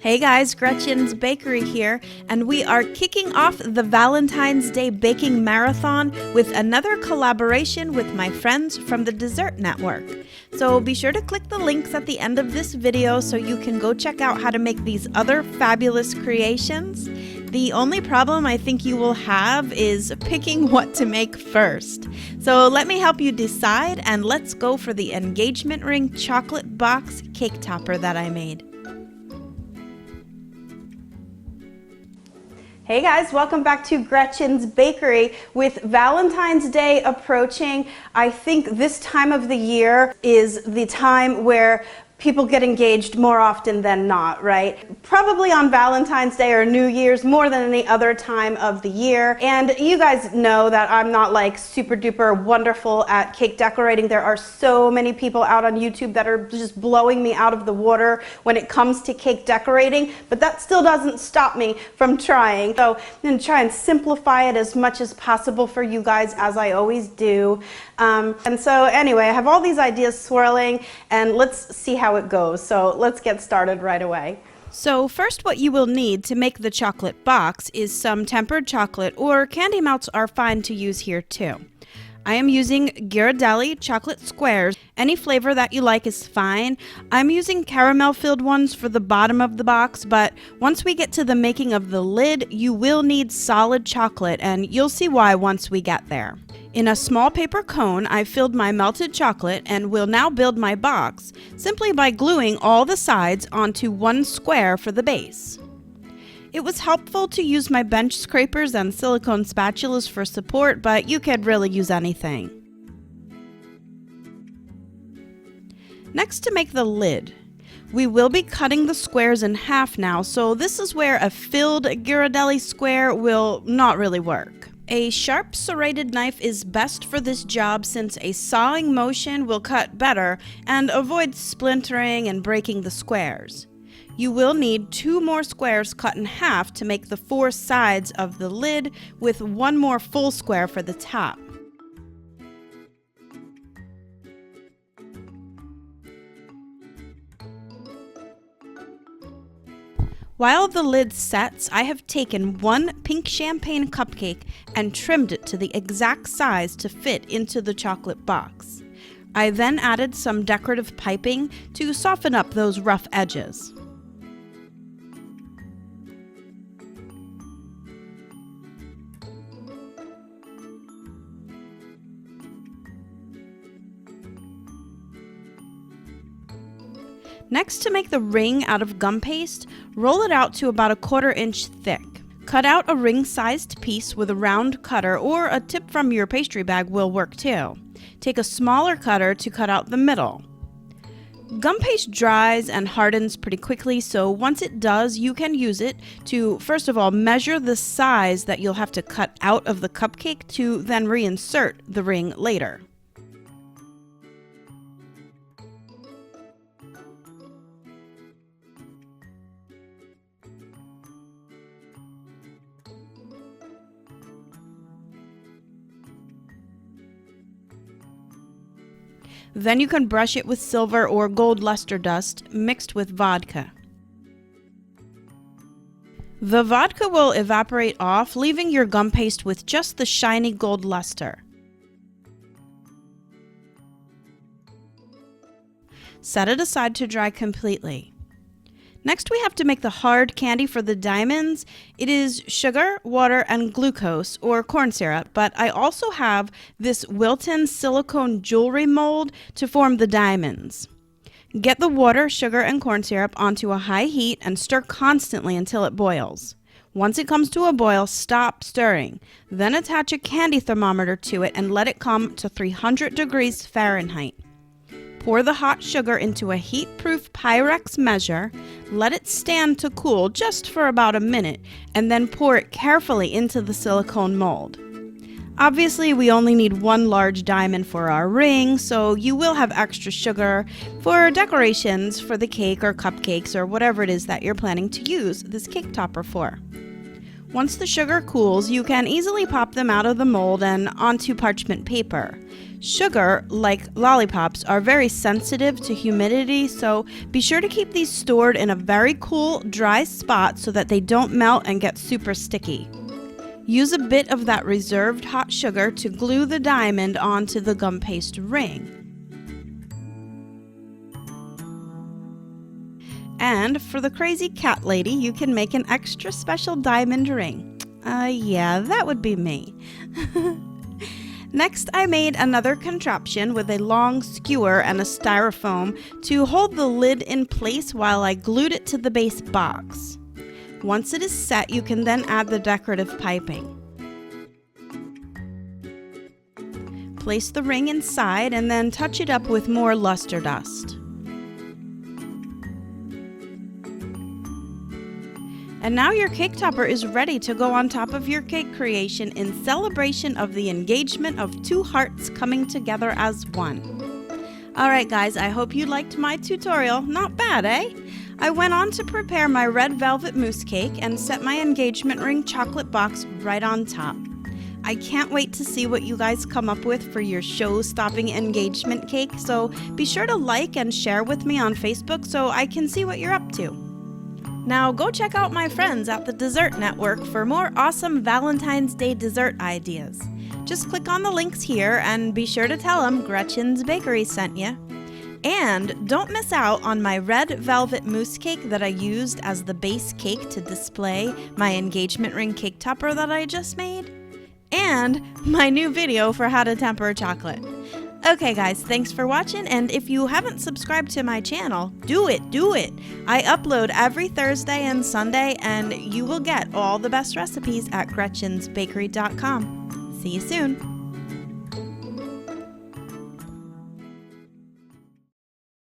Hey guys, Gretchen's Bakery here, and we are kicking off the Valentine's Day Baking Marathon with another collaboration with my friends from the Dessert Network. So be sure to click the links at the end of this video so you can go check out how to make these other fabulous creations. The only problem I think you will have is picking what to make first. So let me help you decide, and let's go for the engagement ring chocolate box cake topper that I made. Hey guys, welcome back to Gretchen's Bakery. With Valentine's Day approaching, I think this time of the year is the time where people get engaged more often than not, right? Probably on Valentine's Day or New Year's more than any other time of the year. And you guys know that I'm not like super duper wonderful at cake decorating. There are so many people out on YouTube that are just blowing me out of the water when it comes to cake decorating, but that still doesn't stop me from trying. So I'm going to try and simplify it as much as possible for you guys, as I always do. And so anyway, I have all these ideas swirling, and let's see how it goes. So let's get started right away. So first, what you will need to make the chocolate box is some tempered chocolate, or candy melts are fine to use here too. I am using Ghirardelli chocolate squares. Any flavor that you like is fine. I'm using caramel-filled ones for the bottom of the box, but once we get to the making of the lid, you will need solid chocolate, and you'll see why once we get there. In a small paper cone, I filled my melted chocolate and will now build my box simply by gluing all the sides onto one square for the base. It was helpful to use my bench scrapers and silicone spatulas for support, but you could really use anything. Next, to make the lid. We will be cutting the squares in half now, so this is where a filled Ghirardelli square will not really work. A sharp serrated knife is best for this job since a sawing motion will cut better and avoid splintering and breaking the squares. You will need 2 more squares cut in half to make the 4 sides of the lid, with 1 more full square for the top. While the lid sets, I have taken 1 pink champagne cupcake and trimmed it to the exact size to fit into the chocolate box. I then added some decorative piping to soften up those rough edges. Next, to make the ring out of gum paste, roll it out to about 1/4 inch thick. Cut out a ring-sized piece with a round cutter, or a tip from your pastry bag will work too. Take a smaller cutter to cut out the middle. Gum paste dries and hardens pretty quickly, so once it does, you can use it to, first of all, measure the size that you'll have to cut out of the cupcake to then reinsert the ring later. Then you can brush it with silver or gold luster dust mixed with vodka. The vodka will evaporate off, leaving your gum paste with just the shiny gold luster. Set it aside to dry completely. Next, we have to make the hard candy for the diamonds. It is sugar, water, and glucose, or corn syrup, but I also have this Wilton silicone jewelry mold to form the diamonds. Get the water, sugar, and corn syrup onto a high heat and stir constantly until it boils. Once it comes to a boil, stop stirring. Then attach a candy thermometer to it and let it come to 300 degrees Fahrenheit. Pour the hot sugar into a heat-proof Pyrex measure, let it stand to cool just for about a minute, and then pour it carefully into the silicone mold. Obviously, we only need 1 large diamond for our ring, so you will have extra sugar for decorations for the cake or cupcakes or whatever it is that you're planning to use this cake topper for. Once the sugar cools, you can easily pop them out of the mold and onto parchment paper. Sugar, like lollipops, are very sensitive to humidity, so be sure to keep these stored in a very cool, dry spot so that they don't melt and get super sticky. Use a bit of that reserved hot sugar to glue the diamond onto the gum paste ring. And for the crazy cat lady, you can make an extra special diamond ring. Yeah, that would be me. Next, I made another contraption with a long skewer and a styrofoam to hold the lid in place while I glued it to the base box. Once it is set, you can then add the decorative piping. Place the ring inside and then touch it up with more luster dust. And now your cake topper is ready to go on top of your cake creation in celebration of the engagement of two hearts coming together as one. Alright guys, I hope you liked my tutorial. Not bad, eh? I went on to prepare my red velvet mousse cake and set my engagement ring chocolate box right on top. I can't wait to see what you guys come up with for your show-stopping engagement cake, so be sure to like and share with me on Facebook so I can see what you're up to. Now go check out my friends at the Dessert Network for more awesome Valentine's Day dessert ideas. Just click on the links here and be sure to tell them Gretchen's Bakery sent you. And don't miss out on my red velvet mousse cake that I used as the base cake to display my engagement ring cake topper that I just made. And my new video for how to temper chocolate. Okay guys, thanks for watching, and if you haven't subscribed to my channel, do it! I upload every Thursday and Sunday, and you will get all the best recipes at GretchensBakery.com. See you soon!